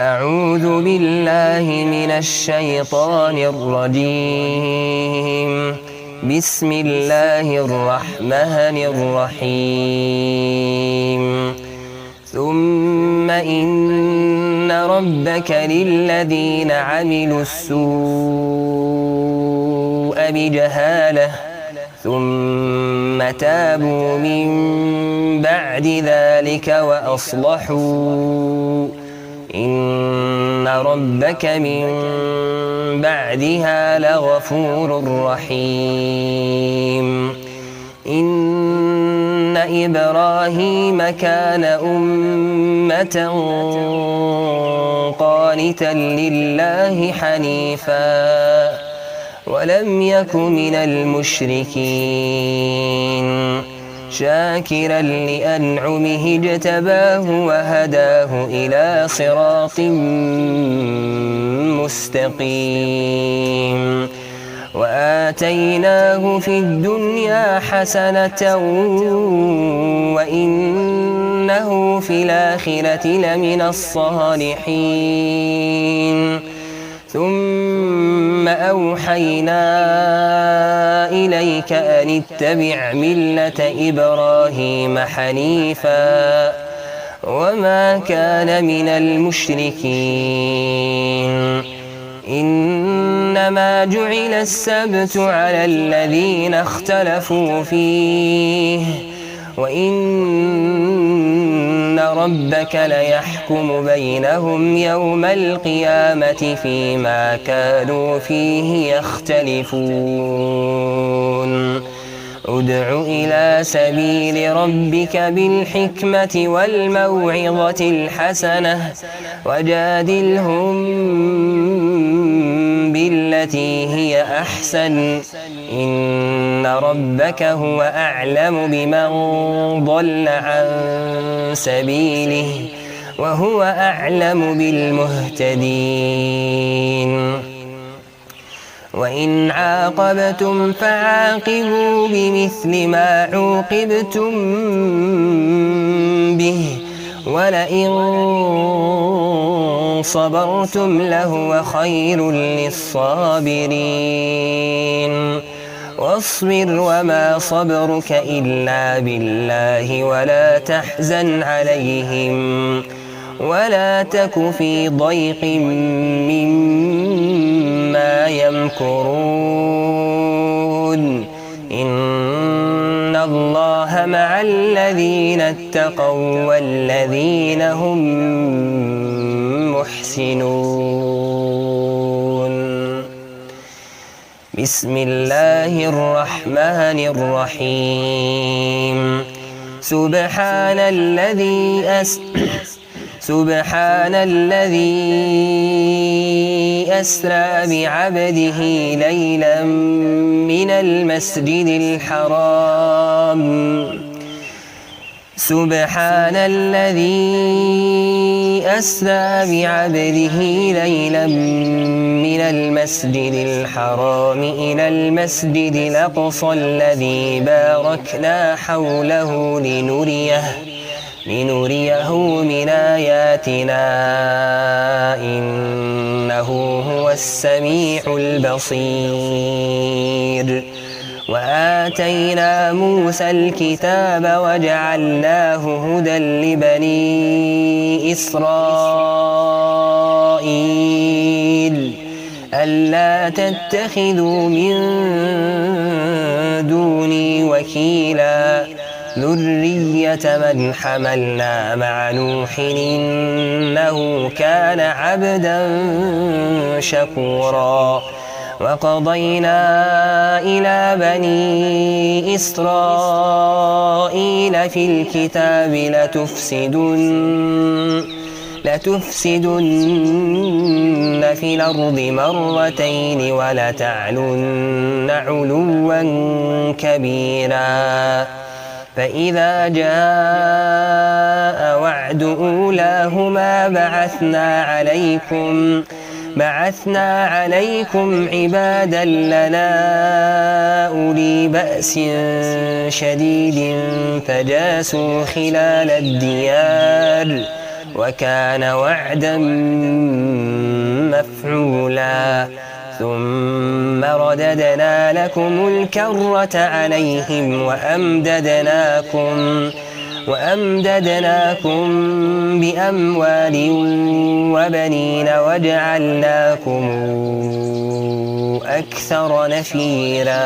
أعوذ بالله من الشيطان الرجيم. بسم الله الرحمن الرحيم. ثم إن ربك للذين عملوا السوء بجهالة ثم تابوا من بعد ذلك وأصلحوا إن ربك من بعدها لغفور رحيم. إن إبراهيم كان أمة قانتا لله حنيفا ولم يك من المشركين شاكرا لأنعمه اجتباه وهداه إلى صراط مستقيم. وآتيناه في الدنيا حسنة وإنه في الآخرة لمن الصالحين. ثم أوحينا إليك أن اتبع ملة إبراهيم حنيفا وما كان من المشركين. إنما جعل السبت على الذين اختلفوا فيه وإن ربك ليحكم بينهم يوم القيامة فيما كانوا فيه يختلفون. ادع إلى سبيل ربك بالحكمة والموعظة الحسنة وجادلهم بالتي هي أحسن إن ربك هو أعلم بمن ضل عن سبيله وهو أعلم بالمهتدين. وإن عاقبتم فعاقبوا بمثل ما عوقبتم به ولئن صبرتم لهو خير للصابرين. واصبر وما صبرك إلا بالله ولا تحزن عليهم ولا تك في ضيق مما يمكرون. إن الله مع الذين اتقوا والذين هم محسنون. بسم الله الرحمن الرحيم. سبحان الذي أسرى بعبده ليلا من المسجد الحرام سبحان الذي أسرى بعبده ليلا من المسجد الحرام إلى المسجد الأقصى الذي باركنا حوله لنريه من آياتنا إنه هو السميع البصير. وآتينا موسى الكتاب وجعلناه هدى لبني إسرائيل ألا تتخذوا من دوني وكيلا ذرية من حملنا مع نوح إنه كان عبدا شكورا. وقضينا إلى بني إسرائيل في الكتاب لتفسدن في الأرض مرتين ولتعلن علوا كبيرا. فإذا جاء وعد أولاهما بعثنا عليكم عبادا لنا أولي بأس شديد فجاسوا خلال الديار وكان وعدا مفعولا ثم رددنا لكم الكرة عليهم وأمددناكم بأموال وبنين وجعلناكم أكثر نفيرا.